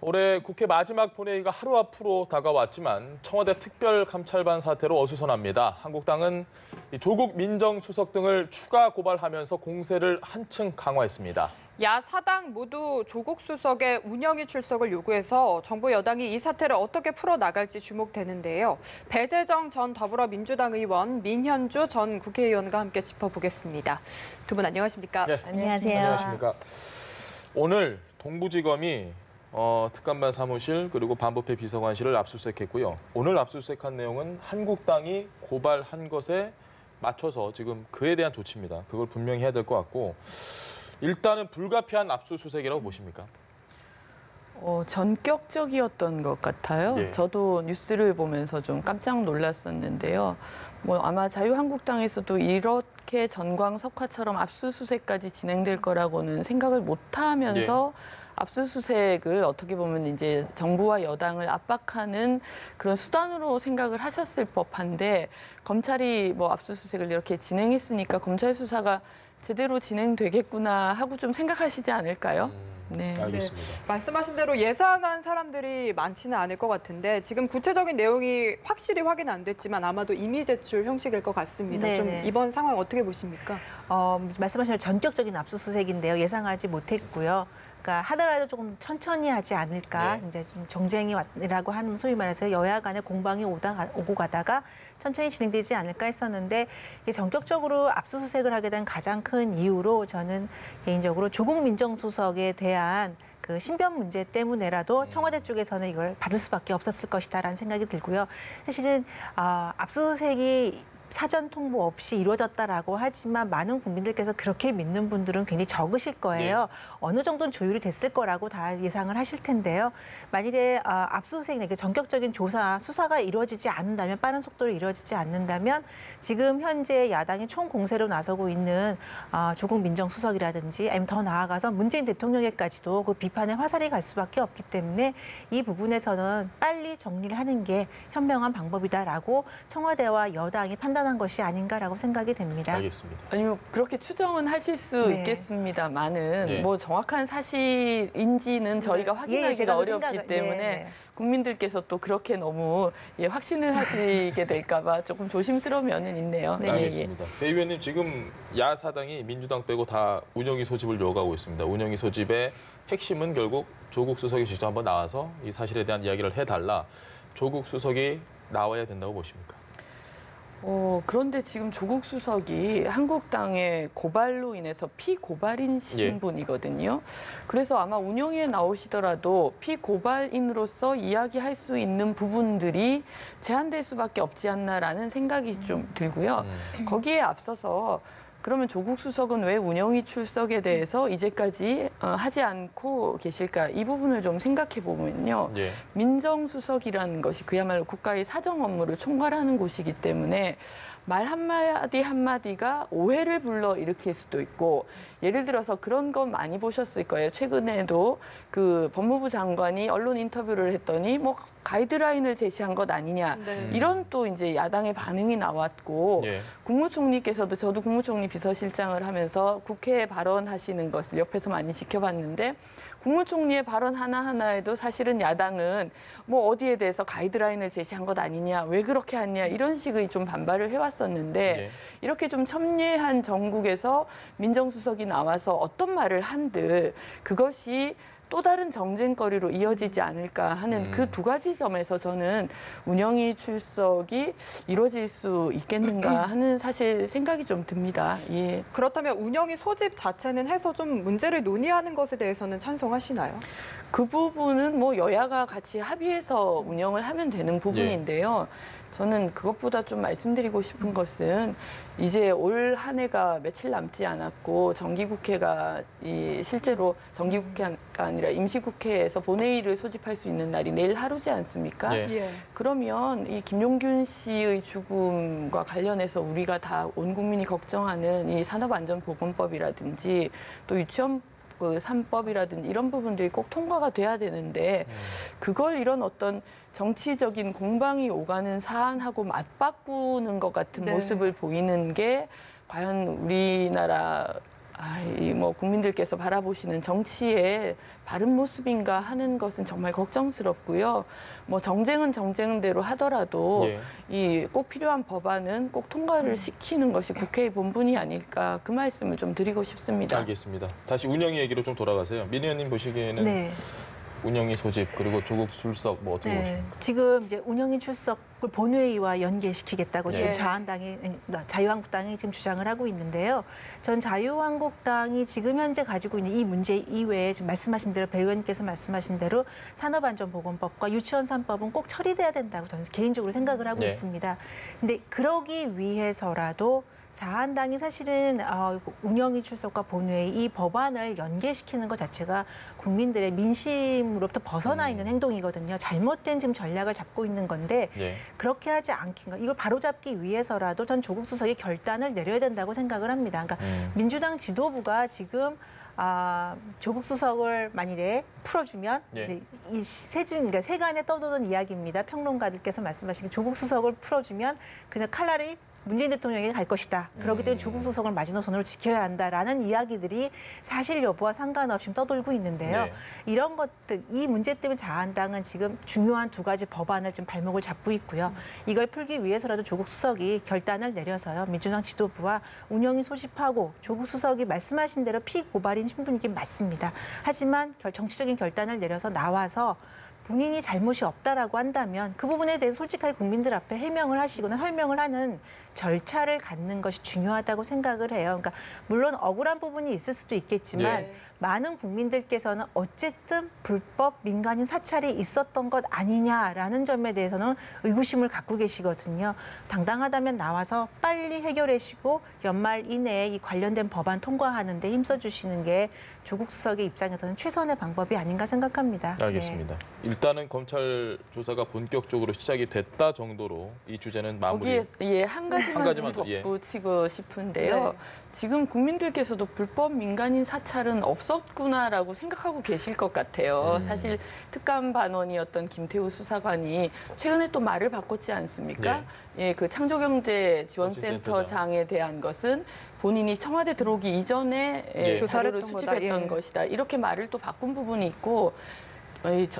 올해 국회 마지막 본회의가 하루 앞으로 다가왔지만 청와대 특별감찰반 사태로 어수선합니다. 한국당은 조국 민정수석 등을 추가 고발하면서 공세를 한층 강화했습니다. 야 사당 모두 조국 수석의 운영위 출석을 요구해서 정부 여당이 이 사태를 어떻게 풀어나갈지 주목되는데요. 배재정 전 더불어민주당 의원, 민현주 전 국회의원과 함께 짚어보겠습니다. 두 분 안녕하십니까? 네, 안녕하세요. 안녕하십니까? 오늘 동부지검이 특감반 사무실 그리고 반부패 비서관실을 압수수색했고요. 오늘 압수수색한 내용은 한국당이 고발한 것에 맞춰서 지금 그에 대한 조치입니다. 그걸 분명히 해야 될 것 같고 일단은 불가피한 압수수색이라고 보십니까? 전격적이었던 것 같아요. 예. 저도 뉴스를 보면서 좀 깜짝 놀랐었는데요. 아마 자유한국당에서도 이렇게 전광석화처럼 압수수색까지 진행될 거라고는 생각을 못하면서 압수수색을 어떻게 보면 이제 정부와 여당을 압박하는 그런 수단으로 생각을 하셨을 법한데 검찰이 압수수색을 이렇게 진행했으니까 검찰 수사가 제대로 진행되겠구나 하고 좀 생각하시지 않을까요? 네. 알겠습니다. 네, 말씀하신 대로 예상한 사람들이 많지는 않을 것 같은데 지금 구체적인 내용이 확실히 확인 안 됐지만 아마도 임의 제출 형식일 것 같습니다. 네네. 좀 이번 상황 어떻게 보십니까? 말씀하신 대로 전격적인 압수수색인데요. 예상하지 못했고요. 그러니까 하더라도 조금 천천히 하지 않을까. 네. 이제 좀 정쟁이라고 하는 소위 말해서 여야 간의 공방이 오고 가다가 천천히 진행되지 않을까 했었는데 이게 전격적으로 압수수색을 하게 된 가장 큰 이유로 저는 개인적으로 조국 민정수석에 대한 그 신변 문제 때문에라도 청와대 쪽에서는 이걸 받을 수밖에 없었을 것이다라는 생각이 들고요. 사실은 압수수색이 사전 통보 없이 이루어졌다라고 하지만 많은 국민들께서 그렇게 믿는 분들은 굉장히 적으실 거예요. 어느 정도는 조율이 됐을 거라고 다 예상을 하실 텐데요. 만일에 압수수색이나 전격적인 조사, 수사가 이루어지지 않는다면 빠른 속도로 이루어지지 않는다면 지금 현재 야당이 총공세로 나서고 있는 조국 민정수석이라든지 아니면 더 나아가서 문재인 대통령에까지도 그 비판의 화살이 갈 수밖에 없기 때문에 이 부분에서는 빨리 정리를 하는 게 현명한 방법이다라고 청와대와 여당이 판단한 것이 아닌가라고 생각이 됩니다. 알겠습니다. 아니요, 그렇게 추정은 하실 수 네. 있겠습니다만은 네. 정확한 사실인지는 저희가 확인하기가 제가 어렵기 때문에 국민들께서 또 그렇게 너무 확신을 하시게 될까 봐 조금 조심스러운 면은 있네요. 네. 알겠습니다. 배 의원님 지금 야사당이 민주당 빼고 다 운영위 소집을 요구하고 있습니다. 운영위 소집의 핵심은 결국 조국 수석이 직접 한번 나와서 이 사실에 대한 이야기를 해달라. 조국 수석이 나와야 된다고 보십니까? 그런데 지금 조국 수석이 한국당의 고발로 인해서 피고발인 신분이거든요. 그래서 아마 운영위에 나오시더라도 피고발인으로서 이야기할 수 있는 부분들이 제한될 수밖에 없지 않나라는 생각이 좀 들고요. 거기에 앞서서 그러면 조국 수석은 왜 운영위 출석에 대해서 이제까지 하지 않고 계실까? 이 부분을 좀 생각해 보면요. 민정수석이라는 것이 그야말로 국가의 사정 업무를 총괄하는 곳이기 때문에 말 한마디 한마디가 오해를 불러일으킬 수도 있고 예를 들어서 그런 건 많이 보셨을 거예요. 최근에도 그 법무부 장관이 언론 인터뷰를 했더니 가이드라인을 제시한 것 아니냐. 이런 또 이제 야당의 반응이 나왔고 국무총리께서도 저도 국무총리 비서실장을 하면서 국회에 발언하시는 것을 옆에서 많이 지켜봤는데 국무총리의 발언 하나하나에도 사실은 야당은 어디에 대해서 가이드라인을 제시한 것 아니냐, 왜 그렇게 하냐 이런 식의 좀 반발을 해왔었는데 이렇게 좀 첨예한 정국에서 민정수석이 나와서 어떤 말을 한들 그것이 또 다른 정쟁거리로 이어지지 않을까 하는 그 두 가지 점에서 저는 운영위 출석이 이루어질 수 있겠는가 하는 사실 생각이 좀 듭니다. 예. 그렇다면 운영위 소집 자체는 해서 좀 문제를 논의하는 것에 대해서는 찬성하시나요? 그 부분은 여야가 같이 합의해서 운영을 하면 되는 부분인데요. 저는 그것보다 좀 말씀드리고 싶은 것은 이제 올 한 해가 며칠 남지 않았고 정기국회가 실제로 정기국회가 아니라 임시국회에서 본회의를 소집할 수 있는 날이 내일 하루지 않습니까? 그러면 이 김용균 씨의 죽음과 관련해서 우리가 다 온 국민이 걱정하는 이 산업안전보건법이라든지 또 유치원 그 3법이라든지 이런 부분들이 꼭 통과가 돼야 되는데 그걸 이런 어떤 정치적인 공방이 오가는 사안하고 맞바꾸는 것 같은 모습을 보이는 게 과연 우리나라 뭐 국민들께서 바라보시는 정치의 바른 모습인가 하는 것은 정말 걱정스럽고요. 뭐 정쟁은 정쟁대로 하더라도 예. 이 꼭 필요한 법안은 꼭 통과를 시키는 것이 국회의 본분이 아닐까 그 말씀을 좀 드리고 싶습니다. 알겠습니다. 다시 운영위 얘기로 좀 돌아가세요. 민 의원님 보시기에는 네. 운영위 소집 그리고 조국 출석 뭐 어떻게 네, 보십니까? 지금 이제 운영위 출석을 본회의와 연계시키겠다고 지금 네. 자유한국당이 지금 주장을 하고 있는데요. 전 자유한국당이 지금 현재 가지고 있는 이 문제 이외에 지금 말씀하신 대로 배 의원님께서 말씀하신 대로 산업안전보건법과 유치원 3법은 꼭 처리돼야 된다고 저는 개인적으로 생각을 하고 네. 있습니다. 근데 그러기 위해서라도 자한당이 사실은 운영위 출석과 본회의 이 법안을 연계시키는 것 자체가 국민들의 민심으로부터 벗어나 있는 행동이거든요. 잘못된 지금 전략을 잡고 있는 건데 예. 그렇게 하지 않긴 이걸 바로잡기 위해서라도 전 조국 수석이 결단을 내려야 된다고 생각을 합니다. 그러니까 민주당 지도부가 지금 조국 수석을 만일에 풀어주면 예. 이 그러니까 세간에 떠도는 이야기입니다. 평론가들께서 말씀하신 게 조국 수석을 풀어주면 그냥 칼날이 문재인 대통령에게 갈 것이다. 그렇기 때문에 조국 수석을 마지노선으로 지켜야 한다라는 이야기들이 사실 여부와 상관없이 떠돌고 있는데요. 네. 이런 것들, 이 문제 때문에 자한당은 지금 중요한 두 가지 법안을 지금 발목을 잡고 있고요. 이걸 풀기 위해서라도 조국 수석이 결단을 내려서요. 민주당 지도부와 운영위 소집하고 조국 수석이 말씀하신 대로 피고발인 신분이긴 맞습니다. 하지만 정치적인 결단을 내려서 나와서 본인이 잘못이 없다라고 한다면 그 부분에 대해서 솔직하게 국민들 앞에 해명을 하시거나 설명을 하는 절차를 갖는 것이 중요하다고 생각을 해요. 그러니까 물론 억울한 부분이 있을 수도 있겠지만 예. 많은 국민들께서는 어쨌든 불법 민간인 사찰이 있었던 것 아니냐라는 점에 대해서는 의구심을 갖고 계시거든요. 당당하다면 나와서 빨리 해결하시고 연말 이내에 이 관련된 법안 통과하는 데 힘써주시는 게 조국 수석의 입장에서는 최선의 방법이 아닌가 생각합니다. 알겠습니다. 일단은 검찰 조사가 본격적으로 시작이 됐다 정도로 이 주제는 마무리. 거기에 한 가지만 좀 더, 예. 덧붙이고 싶은데요. 네. 지금 국민들께서도 불법 민간인 사찰은 없었구나라고 생각하고 계실 것 같아요. 사실 특감 반원이었던 김태우 수사관이 최근에 또 말을 바꿨지 않습니까? 예, 그 창조경제지원센터장에 대한 것은 본인이 청와대 들어오기 이전에 예. 자료를 조사를 수집했던 했던 거다. 예. 것이다. 이렇게 말을 또 바꾼 부분이 있고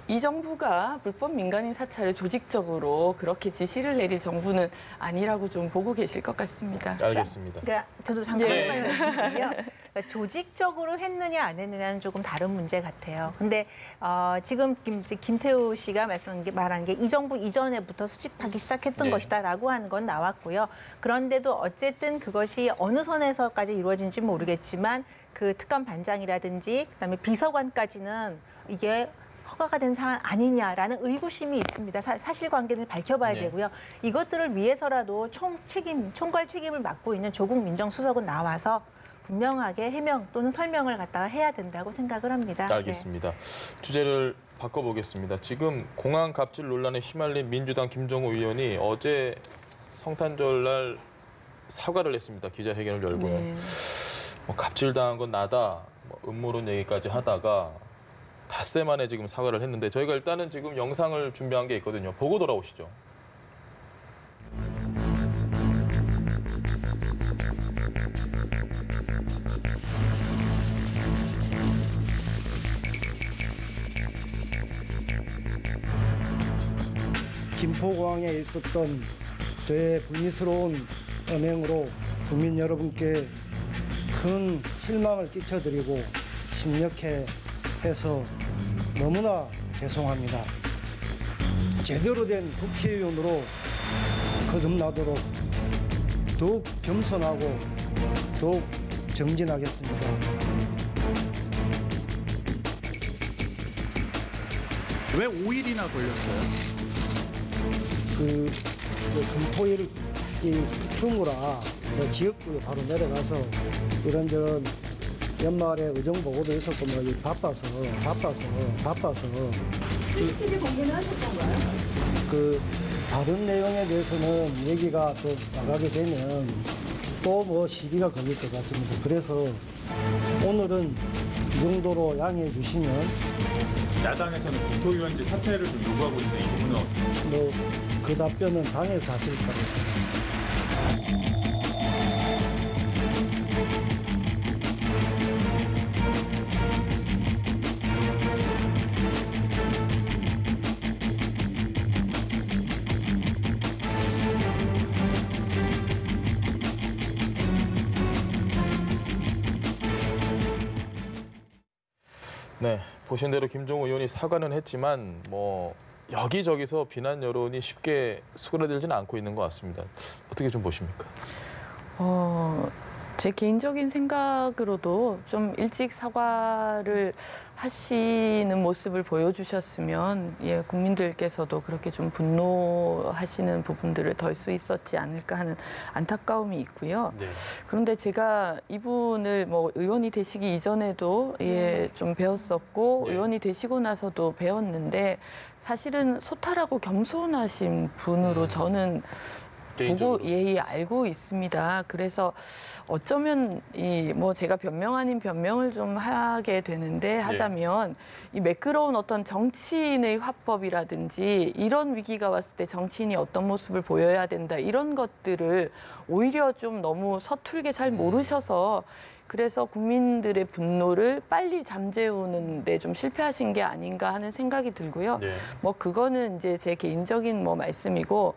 이 정부가 불법 민간인 사찰을 조직적으로 그렇게 지시를 내릴 정부는 아니라고 좀 보고 계실 것 같습니다. 알겠습니다. 그러니까 저도 잠깐만 예. 말씀드리면 그러니까 조직적으로 했느냐 안 했느냐는 조금 다른 문제 같아요. 근데 지금 김태우 씨가 말한 게 이 정부 이전에부터 수집하기 시작했던 네. 것이다라고 하는 건 나왔고요. 그런데도 어쨌든 그것이 어느 선에서까지 이루어진지 모르겠지만 그 특감 반장이라든지 그다음에 비서관까지는 이게 허가가 된 사안 아니냐라는 의구심이 있습니다. 사실관계는 밝혀봐야 네. 되고요. 이것들을 위해서라도 총괄 책임을 맡고 있는 조국 민정수석은 나와서 분명하게 해명 또는 설명을 갖다가 해야 된다고 생각을 합니다. 알겠습니다. 주제를 바꿔보겠습니다. 지금 공항 갑질 논란에 휘말린 민주당 김정우 의원이 어제 성탄절날 사과를 했습니다. 기자회견을 열고요. 네. 뭐 갑질당한 건 나다, 뭐 음모론 얘기까지 하다가 닷새 만에 지금 사과를 했는데 저희가 일단은 지금 영상을 준비한 게 있거든요. 보고 돌아오시죠. 김포공항에 있었던 저의 불미스러운 언행으로 국민 여러분께 큰 실망을 끼쳐드리고 심력해 해서 너무나 죄송합니다. 제대로 된 국회의원으로 거듭나도록 더욱 겸손하고 더욱 정진하겠습니다. 왜 5일이나 걸렸어요? 그 금토일 이 휴무라 저 지역구에 바로 내려가서 이런저런 연말에 의정 보고도 있었고 뭐 바빠서 CCTV 공개는 하셨던가요? 그 다른 내용에 대해서는 얘기가 또 나가게 되면 또 뭐 시기가 걸릴 것 같습니다. 그래서 오늘은 이 정도로 양해해 주시면 야당에서는 국토위원지 사퇴를 좀 요구하고 있는데 이 부분은 어떻게 뭐 그 답변은 당에서 하실 겁니다. 네, 보신 대로 김종우 의원이 사과는 했지만 뭐 여기저기서 비난 여론이 쉽게 수그러들지는 않고 있는 것 같습니다. 어떻게 좀 보십니까? 제 개인적인 생각으로도 좀 일찍 사과를 하시는 모습을 보여주셨으면 국민들께서도 그렇게 좀 분노하시는 부분들을 덜 수 있었지 않을까 하는 안타까움이 있고요. 네. 그런데 제가 이분을 뭐 의원이 되시기 이전에도 좀 배웠었고 네. 의원이 되시고 나서도 배웠는데 사실은 소탈하고 겸손하신 분으로 저는 개인적으로. 보고 알고 있습니다. 그래서 어쩌면 뭐 제가 변명 아닌 변명을 좀 하게 되는데 하자면 이 매끄러운 어떤 정치인의 화법이라든지 이런 위기가 왔을 때 정치인이 어떤 모습을 보여야 된다 이런 것들을 오히려 좀 너무 서툴게 잘 모르셔서 그래서 국민들의 분노를 빨리 잠재우는 데 좀 실패하신 게 아닌가 하는 생각이 들고요. 네. 뭐 그거는 이제 제 개인적인 뭐 말씀이고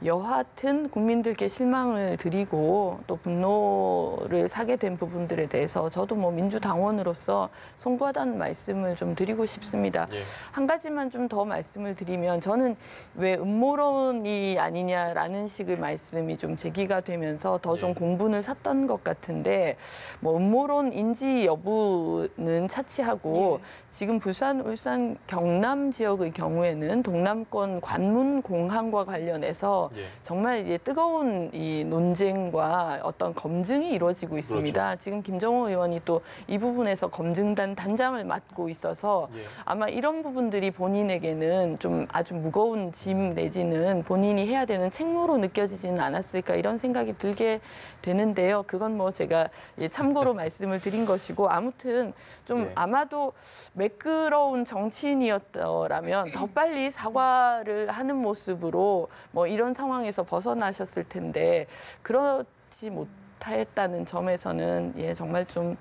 여하튼 국민들께 실망을 드리고 또 분노를 사게 된 부분들에 대해서 저도 뭐 민주당원으로서 송구하다는 말씀을 좀 드리고 싶습니다. 예. 한 가지만 좀 더 말씀을 드리면 저는 왜 음모론이 아니냐라는 식의 말씀이 좀 제기가 되면서 더 좀 예. 공분을 샀던 것 같은데 뭐 음모론인지 여부는 차치하고 지금 부산, 울산, 경남 지역의 경우에는 동남권 관문 공항과 관련해서 정말 이제 뜨거운 이 논쟁과 어떤 검증이 이루어지고 있습니다. 그렇죠. 지금 김정호 의원이 또 이 부분에서 검증단 단장을 맡고 있어서 아마 이런 부분들이 본인에게는 좀 아주 무거운 짐 내지는 본인이 해야 되는 책무로 느껴지지는 않았을까 이런 생각이 들게 되는데요. 그건 뭐 제가 참고로 말씀을 드린 것이고 아무튼 좀 아마도 매끄러운 정치인이었더라면 더 빨리 사과를 하는 모습으로 뭐 이런 상황에서 벗어나셨을 텐데 그렇지 못했다는 점에서는 정말 좀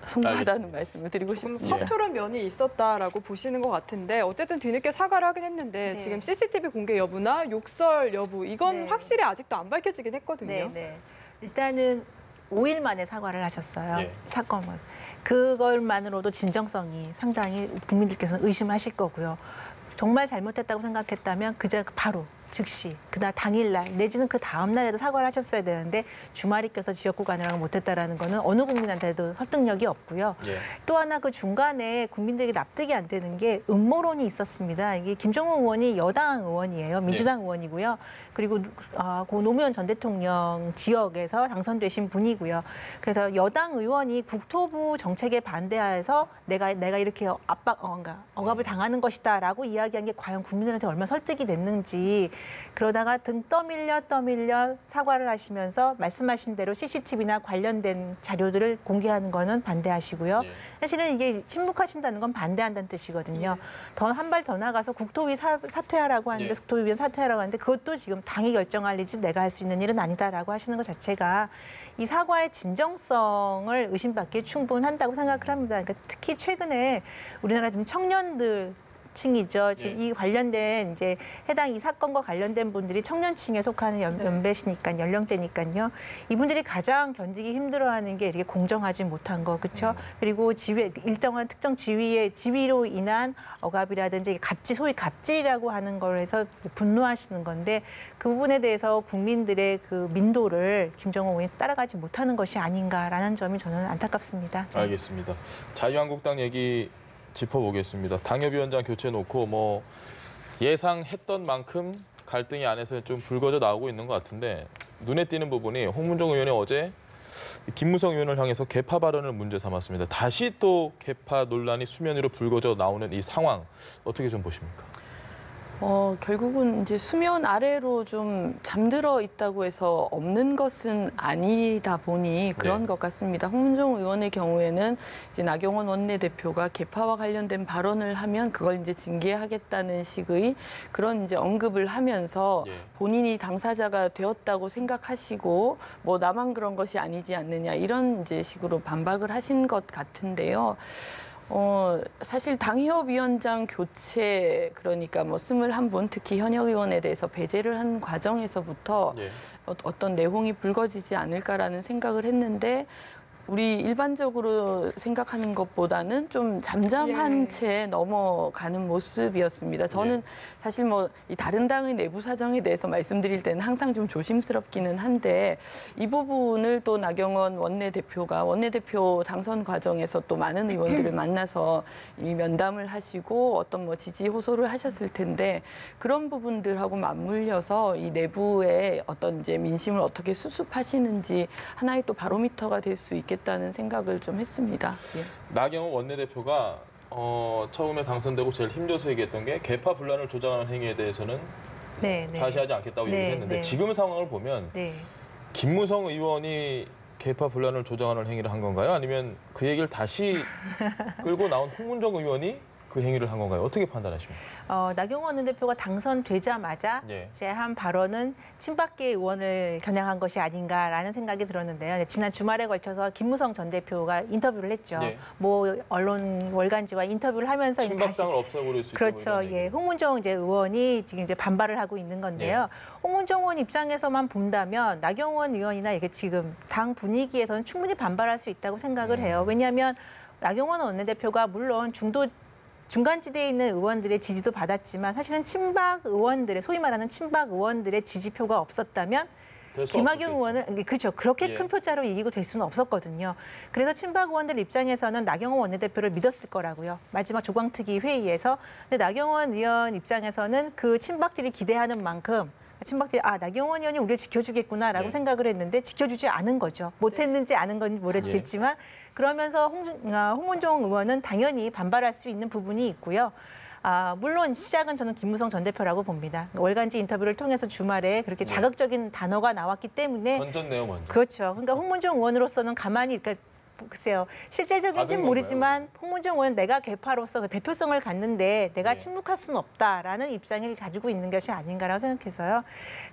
송구하다는 말씀을 드리고 조금 싶습니다. 서투른 면이 있었다라고 보시는 것 같은데 어쨌든 뒤늦게 사과를 하긴 했는데 네. 지금 CCTV 공개 여부나 욕설 여부 이건 네. 확실히 아직도 안 밝혀지긴 했거든요. 네. 일단은 5일 만에 사과를 하셨어요. 네. 사건은. 그걸만으로도 진정성이 상당히 국민들께서 의심하실 거고요. 정말 잘못했다고 생각했다면 그저 바로 즉시 그날 당일날 내지는 그 다음 날에도 사과를 하셨어야 되는데 주말이 껴서 지역구 가느라고 못했다라는 거는 어느 국민한테도 설득력이 없고요. 또 하나 그 중간에 국민들에게 납득이 안 되는 게 음모론이 있었습니다. 이게 김정우 의원이 여당 의원이에요. 민주당 의원이고요. 그리고 고 노무현 전 대통령 지역에서 당선되신 분이고요. 그래서 여당 의원이 국토부 정책에 반대해서 내가 이렇게 억압을 당하는 것이다라고 이야기한 게 과연 국민들한테 얼마나 설득이 됐는지 그러다가 등 떠밀려 사과를 하시면서 말씀하신 대로 CCTV나 관련된 자료들을 공개하는 거는 반대하시고요. 사실은 이게 침묵하신다는 건 반대한다는 뜻이거든요. 더 한 발 더 나가서 국토위 사퇴하라고 하는데 국토위원 사퇴하라고 하는데 그것도 지금 당이 결정할 일이지 내가 할 수 있는 일은 아니다라고 하시는 것 자체가 이 사과의 진정성을 의심받기에 충분한다고 생각을 합니다. 그러니까 특히 최근에 우리나라 지금 청년들 층이죠. 지금 이 관련된 이제 해당 이 사건과 관련된 분들이 청년층에 속하는 연배시니까 연령대니까요. 이분들이 가장 견디기 힘들어하는 게 이렇게 공정하지 못한 거, 그렇죠? 그리고 일정한 특정 지위로 인한 억압이라든지 소위 갑질이라고 하는 걸 해서 분노하시는 건데 그 부분에 대해서 국민들의 그 민도를 김정은 의원이 따라가지 못하는 것이 아닌가라는 점이 저는 안타깝습니다. 네. 알겠습니다. 자유한국당 얘기 짚어보겠습니다. 당협위원장 교체 놓고 뭐 예상했던 만큼 갈등이 안에서 좀 불거져 나오고 있는 것 같은데 눈에 띄는 부분이 홍문종 의원이 어제 김무성 의원을 향해서 개파 발언을 문제 삼았습니다. 다시 또 개파 논란이 수면 위로 불거져 나오는 이 상황 어떻게 좀 보십니까? 결국은 이제 수면 아래로 좀 잠들어 있다고 해서 없는 것은 아니다 보니 그런 것 같습니다. 홍문종 의원의 경우에는 이제 나경원 원내대표가 개파와 관련된 발언을 하면 그걸 이제 징계하겠다는 식의 그런 이제 언급을 하면서 본인이 당사자가 되었다고 생각하시고 뭐 나만 그런 것이 아니지 않느냐 이런 이제 식으로 반박을 하신 것 같은데요. 사실 당협위원장 교체 그러니까 뭐 21분 특히 현역 의원에 대해서 배제를 한 과정에서부터 어떤 내홍이 불거지지 않을까라는 생각을 했는데 우리 일반적으로 생각하는 것보다는 좀 잠잠한 예. 채 넘어가는 모습이었습니다. 저는 예. 사실 뭐 이 다른 당의 내부 사정에 대해서 말씀드릴 때는 항상 좀 조심스럽기는 한데 이 부분을 또 나경원 원내대표가 원내대표 당선 과정에서 또 많은 의원들을 만나서 이 면담을 하시고 어떤 뭐 지지 호소를 하셨을 텐데 그런 부분들하고 맞물려서 이 내부의 어떤 이제 민심을 어떻게 수습하시는지 하나의 또 바로미터가 될 수 있겠다는 생각을 좀 했습니다. 예. 나경원 원내대표가 처음에 당선되고 제일 힘줘서 얘기했던 게 계파 분란을 조장하는 행위에 대해서는 네, 네. 자시하지 않겠다고 네, 얘기했는데 네. 지금 상황을 보면 네. 김무성 의원이 계파 분란을 조장하는 행위를 한 건가요? 아니면 그 얘기를 다시 끌고 나온 홍문정 의원이 그 행위를 한 건가요? 어떻게 판단하십니까? 나경원 원내대표가 당선되자마자 예. 제 한 발언은 친박계 의원을 겨냥한 것이 아닌가라는 생각이 들었는데요. 지난 주말에 걸쳐서 김무성 전 대표가 인터뷰를 했죠. 예. 뭐 언론 월간지와 인터뷰를 하면서 이제 다시 친박당을 없애버릴 수 있다. 그렇죠. 예, 홍문정 이제 의원이 지금 이제 반발을 하고 있는 건데요. 홍문정 의원 입장에서만 본다면 나경원 의원이나 이게 지금 당 분위기에서는 충분히 반발할 수 있다고 생각을 해요. 왜냐하면 나경원 원내대표가 물론 중간지대에 있는 의원들의 지지도 받았지만 사실은 친박 의원들의 소위 말하는 친박 의원들의 지지표가 없었다면 김학용 의원은 그렇죠. 그렇게 큰 표차로 이기고 될 수는 없었거든요. 그래서 친박 의원들 입장에서는 나경원 원내대표를 믿었을 거라고요. 마지막 조광특위 회의에서. 근데 나경원 의원 입장에서는 그 친박들이 기대하는 만큼 친박들이 나경원 의원이 우리를 지켜주겠구나라고 생각을 했는데 지켜주지 않은 거죠. 못했는지 아는 건 모르겠지만 그러면서 홍문종 의원은 당연히 반발할 수 있는 부분이 있고요. 물론 시작은 저는 김무성 전 대표라고 봅니다. 월간지 인터뷰를 통해서 주말에 그렇게 자극적인 단어가 나왔기 때문에 던졌네요, 먼저. 그렇죠. 그러니까 홍문종 의원으로서는 가만히 글쎄요. 실질적인지는 모르지만 홍문정 의원 내가 계파로서 그 대표성을 갖는데 내가 침묵할 수는 없다라는 입장을 가지고 있는 것이 아닌가라고 생각해서요.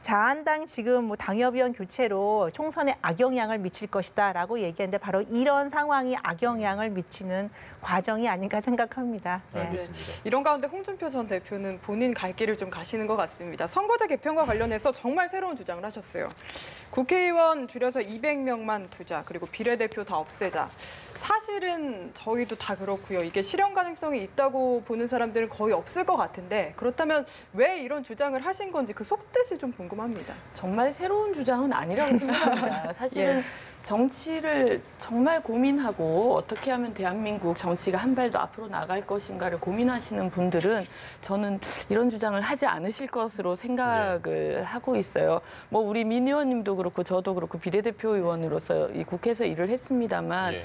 자한당 지금 뭐 당협위원 교체로 총선에 악영향을 미칠 것이다라고 얘기하는데 바로 이런 상황이 악영향을 미치는 과정이 아닌가 생각합니다. 네. 알겠습니다. 이런 가운데 홍준표 전 대표는 본인 갈 길을 좀 가시는 것 같습니다. 선거제 개편과 관련해서 정말 새로운 주장을 하셨어요. 국회의원 줄여서 200명만 두자, 그리고 비례대표 다 없애자. 사실은 저희도 다 그렇고요. 이게 실현 가능성이 있다고 보는 사람들은 거의 없을 것 같은데 그렇다면 왜 이런 주장을 하신 건지 그 속뜻이 좀 궁금합니다. 정말 새로운 주장은 아니라고 생각합니다. 사실은 정치를 정말 고민하고 어떻게 하면 대한민국 정치가 한 발 더 앞으로 나갈 것인가를 고민하시는 분들은 저는 이런 주장을 하지 않으실 것으로 생각을 하고 있어요. 뭐 우리 민 의원님도 그렇고 저도 그렇고 비례대표 의원으로서 이 국회에서 일을 했습니다만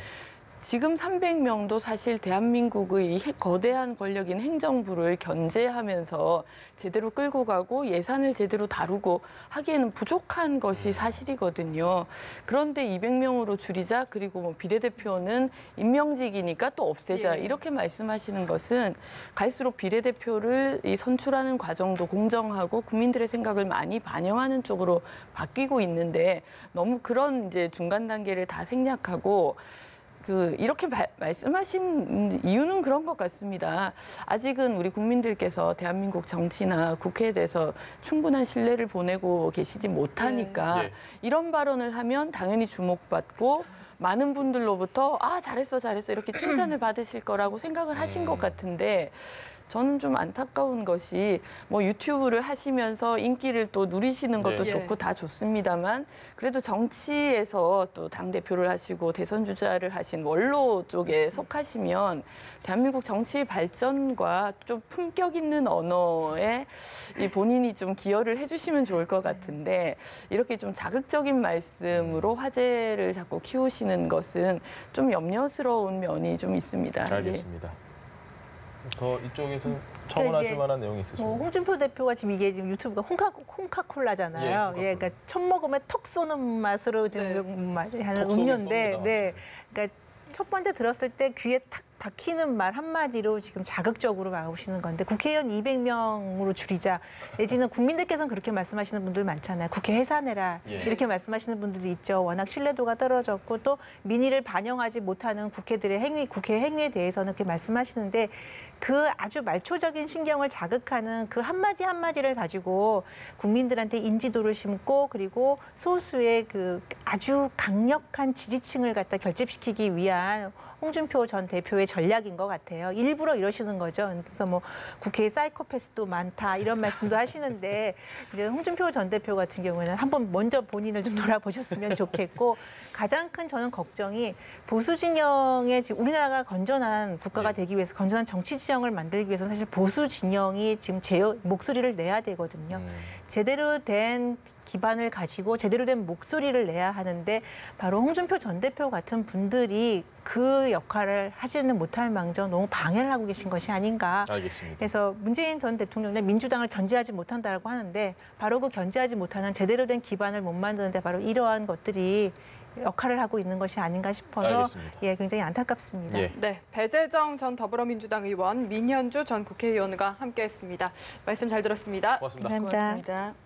지금 300명도 사실 대한민국의 거대한 권력인 행정부를 견제하면서 제대로 끌고 가고 예산을 제대로 다루고 하기에는 부족한 것이 사실이거든요. 그런데 200명으로 줄이자, 그리고 뭐 비례대표는 임명직이니까 또 없애자, 이렇게 말씀하시는 것은 갈수록 비례대표를 선출하는 과정도 공정하고 국민들의 생각을 많이 반영하는 쪽으로 바뀌고 있는데 너무 그런 이제 중간 단계를 다 생략하고 이렇게 말씀하신 이유는 그런 것 같습니다. 아직은 우리 국민들께서 대한민국 정치나 국회에 대해서 충분한 신뢰를 보내고 계시지 못하니까 이런 발언을 하면 당연히 주목받고 많은 분들로부터 잘했어 이렇게 칭찬을 받으실 거라고 생각을 하신 것 같은데 저는 좀 안타까운 것이 뭐 유튜브를 하시면서 인기를 또 누리시는 것도 좋고 다 좋습니다만 그래도 정치에서 또 당대표를 하시고 대선 주자를 하신 원로 쪽에 속하시면 대한민국 정치의 발전과 좀 품격 있는 언어에 본인이 좀 기여를 해주시면 좋을 것 같은데 이렇게 좀 자극적인 말씀으로 화제를 자꾸 키우시는 것은 좀 염려스러운 면이 좀 있습니다. 알겠습니다. 더 이쪽에서 첨언하실 만한 내용이 있으십니까? 홍준표 대표가 지금 유튜브가 홍카콜라잖아요. 그러니까 첫 먹으면 턱 쏘는 맛으로 지금 하는 음료인데, 그러니까 첫 번째 들었을 때 귀에 탁 박히는 말 한마디로 지금 자극적으로 나오시는 건데 국회의원 200명으로 줄이자 내지는 국민들께서는 그렇게 말씀하시는 분들 많잖아요. 국회 해산해라 예. 이렇게 말씀하시는 분들도 있죠. 워낙 신뢰도가 떨어졌고 또 민의를 반영하지 못하는 국회들의 행위, 국회 행위에 대해서는 그렇게 말씀하시는데 그 아주 말초적인 신경을 자극하는 그 한마디 한마디를 가지고 국민들한테 인지도를 심고 그리고 소수의 그 아주 강력한 지지층을 갖다 결집시키기 위한 홍준표 전 대표의 전략인 것 같아요. 일부러 이러시는 거죠. 그래서 뭐 국회에 사이코패스도 많다 이런 말씀도 하시는데 이제 홍준표 전 대표 같은 경우에는 한번 먼저 본인을 좀 돌아보셨으면 좋겠고 가장 큰 저는 걱정이 보수 진영의 지금 우리나라가 건전한 국가가 되기 위해서 건전한 정치 지형을 만들기 위해서 사실 보수 진영이 지금 목소리를 내야 되거든요. 제대로 된 기반을 가지고 제대로 된 목소리를 내야 하는데 바로 홍준표 전 대표 같은 분들이 그 역할을 하지는 못할 망정 너무 방해를 하고 계신 것이 아닌가. 알겠습니다. 그래서 문재인 전 대통령은 민주당을 견제하지 못한다라고 하는데 바로 그 견제하지 못하는 제대로 된 기반을 못 만드는데 바로 이러한 것들이 역할을 하고 있는 것이 아닌가 싶어서 알겠습니다. 예, 굉장히 안타깝습니다. 예. 네, 배재정 전 더불어민주당 의원, 민현주 전 국회의원과 함께했습니다. 말씀 잘 들었습니다. 고맙습니다. 감사합니다. 고맙습니다.